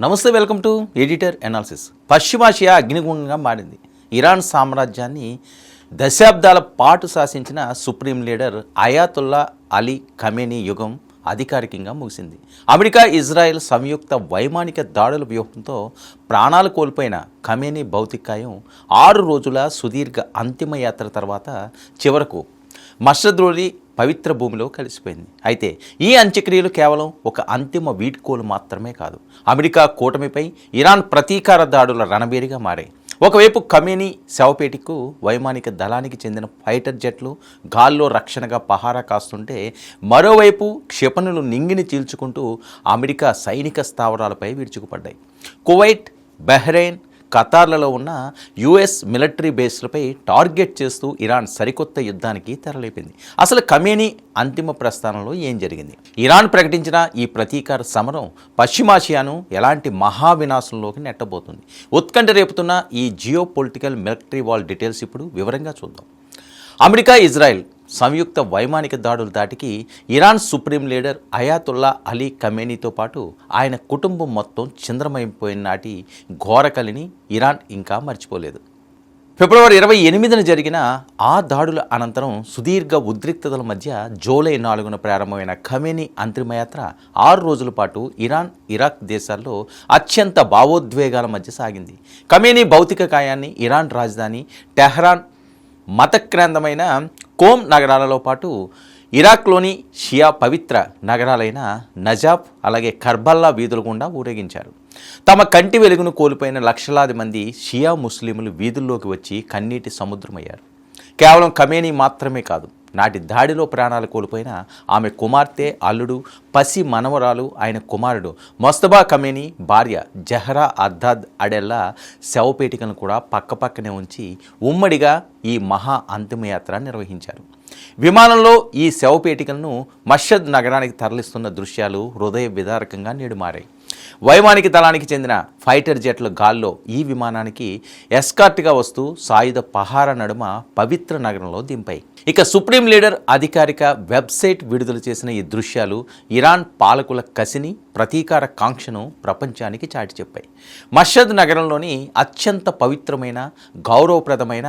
నమస్తే, welcome to editor analysis. పశ్చిమాసియా అగ్నిగుండంగా మారింది. ఇరాన్ సామ్రాజ్యాన్ని దశాబ్దాల పాటు శాసించిన supreme leader Ayatollah Ali Khamenei యుగం అధికారికంగా ముగిసింది. అమెరికా ఇజ్రాయెల్ సంయుక్త వైమానిక దాడుల వ్యూహంతో ప్రాణాలు కోల్పోయిన ఖమేనీ భౌతికాయం 6 రోజుల సుదీర్ఘ అంతిమయాత్ర తర్వాత చివరకు మషద్రోలి పవిత్ర భూమిలో కలిసిపోయింది. అయితే ఈ అంత్యక్రియలు కేవలం ఒక అంతిమ వీడ్కోలు మాత్రమే కాదు, అమెరికా కూటమిపై ఇరాన్ ప్రతీకార దాడుల రణబేరిగా మారాయి. ఒకవైపు ఖమేనీ శవపేటికు వైమానిక దళానికి చెందిన ఫైటర్ జెట్లు గాల్లో రక్షణగా పహారా కాస్తుంటే, మరోవైపు క్షిపణులు నింగిని చీల్చుకుంటూ అమెరికా సైనిక స్థావరాలపై విరుచుకుపడ్డాయి. కువైట్, బహ్రెయిన్, ఖతార్లలో ఉన్న యుఎస్ మిలిటరీ బేస్లపై టార్గెట్ చేస్తూ ఇరాన్ సరికొత్త యుద్ధానికి తెరలేపింది. అసలు ఖమేనీ అంతిమ ప్రస్థానంలో ఏం జరిగింది? ఇరాన్ ప్రకటించిన ఈ ప్రతీకార సమరం పశ్చిమాసియాను ఎలాంటి మహావినాశంలోకి నెట్టబోతుంది? ఉత్కంఠ రేపుతున్న ఈ geo political military war details ఇప్పుడు వివరంగా చూద్దాం. అమెరికా ఇజ్రాయెల్ సంయుక్త వైమానిక దాడుల దాటికి Iran supreme leader Ayatollah Ali ఖమేనీతో పాటు ఆయన కుటుంబం మొత్తం చింద్రమైపోయిన నాటి ఘోరకలిని ఇరాన్ ఇంకా మర్చిపోలేదు. ఫిబ్రవరి 28న జరిగిన ఆ దాడుల అనంతరం సుదీర్ఘ ఉద్రిక్తతల మధ్య జూలై 4న ప్రారంభమైన ఖమేనీ అంతిమయాత్ర 6 రోజుల పాటు ఇరాన్, ఇరాక్ దేశాల్లో అత్యంత భావోద్వేగాల మధ్య సాగింది. ఖమేనీ భౌతిక కాయాన్ని ఇరాన్ రాజధాని టెహ్రాన్, మతక్రాంతమైన కోమ్ నగరాలలో పాటు ఇరాక్లోని షియా పవిత్ర నగరాలైన నజాఫ్ అలాగే కర్బల్లా వీధుల గుండా ఊరేగించారు. తమ కంటి వెలుగును కోల్పోయిన లక్షలాది మంది షియా ముస్లింలు వీధుల్లోకి వచ్చి కన్నీటి సముద్రమయ్యారు. కేవలం ఖమేనీ మాత్రమే కాదు, నాటి దాడిలో ప్రాణాలు కోల్పోయిన ఆమె కుమార్తె, అల్లుడు, పసి మనవరాలు, ఆయన కుమారుడు మొస్తబా ఖమేనీ భార్య జహ్రా అద్దాద్ అడెల్లా శవపేటికలను కూడా పక్కపక్కనే ఉంచి ఉమ్మడిగా ఈ మహా అంతిమయాత్ర నిర్వహించారు. విమానంలో ఈ శవపేటికలను మషద్ నగరానికి తరలిస్తున్న దృశ్యాలు హృదయ విదారకంగా నేడు మారాయి. వైమానిక దళానికి చెందిన ఫైటర్ జెట్లు గాల్లో ఈ విమానానికి ఎస్కార్ట్గా వస్తూ సాయుధ పహార నడుమ పవిత్ర నగరంలో దింపాయి. ఇక సుప్రీం లీడర్ అధికారిక వెబ్సైట్ విడుదల చేసిన ఈ దృశ్యాలు ఇరాన్ పాలకుల కసిని, ప్రతీకార కాంక్షను ప్రపంచానికి చాటి చెప్పాయి. మషద్ నగరంలోని అత్యంత పవిత్రమైన, గౌరవప్రదమైన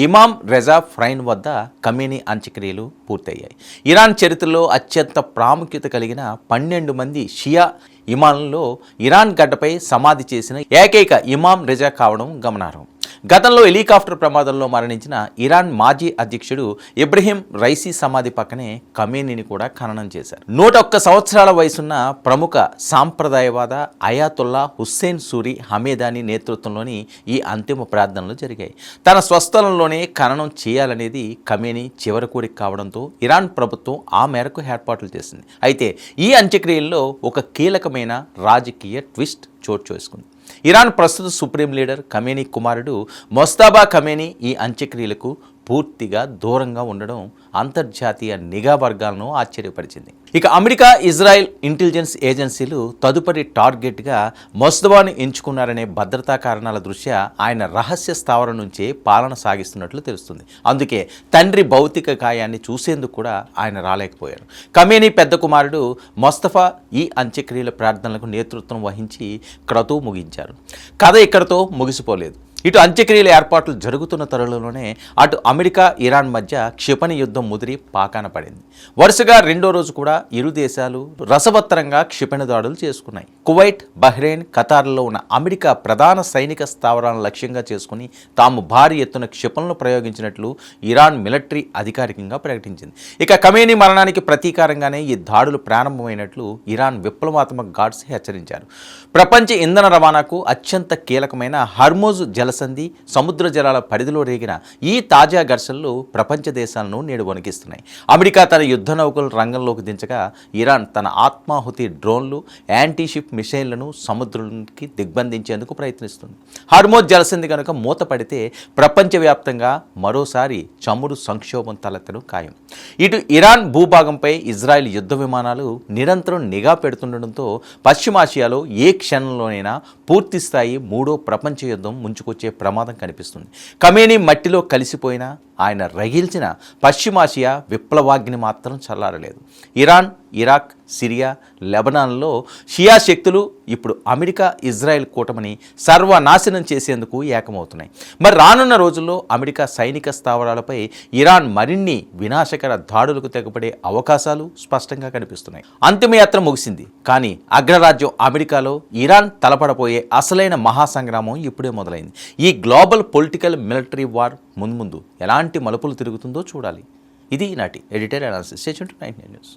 ఇమాం రెజా ఫ్రైన్ వద్ద ఖమేనీ అంత్యక్రియలు పూర్తయ్యాయి. ఇరాన్ చరిత్రలో అత్యంత ప్రాముఖ్యత కలిగిన 12 మంది షియా ఇమాంలలో ఇరాన్ గడ్డపై సమాధి చేసిన ఏకైక ఇమాం రెజా కావడం గమనార్హం. గతంలో హెలికాప్టర్ ప్రమాదంలో మరణించిన ఇరాన్ మాజీ అధ్యక్షుడు ఇబ్రహీం రైసీ సమాధి పక్కనే ఖమేనీని కూడా ఖననం చేశారు. 101 సంవత్సరాల వయసున్న ప్రముఖ సాంప్రదాయవాద అయాతుల్లా హుస్సేన్ సూరి హమేదానీ నేతృత్వంలోని ఈ అంతిమ ప్రార్థనలు జరిగాయి. తన స్వస్థలంలోనే ఖననం చేయాలనేది ఖమేనీ చివరి కోరిక కావడంతో ఇరాన్ ప్రభుత్వం ఆ మేరకు ఏర్పాట్లు చేసింది. అయితే ఈ అంత్యక్రియల్లో ఒక కీలకమైన రాజకీయ ట్విస్ట్ చోటు చేసుకుంది. ఇరాన్ ప్రస్తుత సుప్రీం లీడర్ ఖమేనీ కుమారుడు మొస్తబా ఖమేనీ ఈ అంత్యక్రియలకు పూర్తిగా దూరంగా ఉండడం అంతర్జాతీయ నిఘా వర్గాలను ఆశ్చర్యపరిచింది. ఇక అమెరికా, ఇజ్రాయెల్ ఇంటెలిజెన్స్ ఏజెన్సీలు తదుపరి టార్గెట్గా మొస్తబాను ఎంచుకున్నారనే భద్రతా కారణాల దృష్ట్యా ఆయన రహస్య స్థావరం నుంచే పాలన సాగిస్తున్నట్లు తెలుస్తుంది. అందుకే తండ్రి భౌతిక కాయాన్ని చూసేందుకు కూడా ఆయన రాలేకపోయారు. ఖమేనీ పెద్ద కుమారుడు మొస్తఫా ఈ అంత్యక్రియల ప్రార్థనలకు నేతృత్వం వహించి క్రతువు ముగించారు. కథ ఇక్కడతో ముగిసిపోలేదు. ఇటు అంత్యక్రియల ఏర్పాట్లు జరుగుతున్న తరుణంలోనే అటు అమెరికా, ఇరాన్ మధ్య క్షిపణి యుద్ధం ముదిరి పాకాన పడింది. వరుసగా 2వ రోజు కూడా ఇరు దేశాలు రసవత్తరంగా క్షిపణి దాడులు చేసుకున్నాయి. కువైట్, బహ్రెయిన్, ఖతార్లలో ఉన్న అమెరికా ప్రధాన సైనిక స్థావరాలను లక్ష్యంగా చేసుకుని తాము భారీ ఎత్తున క్షిపణులు ప్రయోగించినట్లు ఇరాన్ మిలిటరీ అధికారికంగా ప్రకటించింది. ఇక ఖమేనీ మరణానికి ప్రతీకారంగానే ఈ దాడులు ప్రారంభమైనట్లు ఇరాన్ విప్లవాత్మక గార్డ్స్ హెచ్చరించారు. ప్రపంచ ఇంధన రవాణాకు అత్యంత కీలకమైన హర్మోజ్ జలసంధి, సముద్ర జలాల పరిధిలో రేగిన ఈ తాజా ఘర్షణలు ప్రపంచ దేశాలను నేడు వణికిస్తున్నాయి. అమెరికా తన యుద్ధ నౌకలు రంగంలోకి దించగా ఇరాన్ తన ఆత్మాహుతి డ్రోన్లు, యాంటీషిప్ మిసైళ్లను సముద్రానికి దిగ్బంధించేందుకు ప్రయత్నిస్తుంది. హర్మోజ్ జలసంధి కనుక మూతపడితే ప్రపంచవ్యాప్తంగా మరోసారి చమురు సంక్షోభం తలెత్తడం ఖాయం. ఇటు ఇరాన్ భూభాగంపై ఇజ్రాయెల్ యుద్ధ విమానాలు నిరంతరం నిఘా పెడుతుండటంతో పశ్చిమాసియాలో ఏ క్షణంలోనైనా పూర్తిస్థాయి 3వ ప్రపంచ యుద్ధం ముంచుకొచ్చే ప్రమాదం కనిపిస్తుంది. ఖమేనీ మట్టిలో కలిసిపోయినా ఆయన రగిల్చిన పశ్చిమాసియా విప్లవాగ్ని మాత్రం చల్లారలేదు. ఇరాన్, ఇరాక్, సిరియా, లెబనాన్లో షియా శక్తులు ఇప్పుడు అమెరికా, ఇజ్రాయెల్ కూటమిని సర్వనాశనం చేసేందుకు ఏకమవుతున్నాయి. మరి రానున్న రోజుల్లో అమెరికా సైనిక స్థావరాలపై ఇరాన్ మరిన్ని వినాశకర దాడులకు తెగపడే అవకాశాలు స్పష్టంగా కనిపిస్తున్నాయి. అంతిమయాత్ర ముగిసింది, కానీ అగ్రరాజ్యం అమెరికాలో ఇరాన్ తలపడపోయే అసలైన మహాసంగ్రామం ఇప్పుడే మొదలైంది. ఈ గ్లోబల్ పొలిటికల్ మిలిటరీ వార్ ముందు ఎలాంటి మలుపులు తిరుగుతుందో చూడాలి. ఇది ఈనాటి editorial analysis. Stay tuned to 99 news.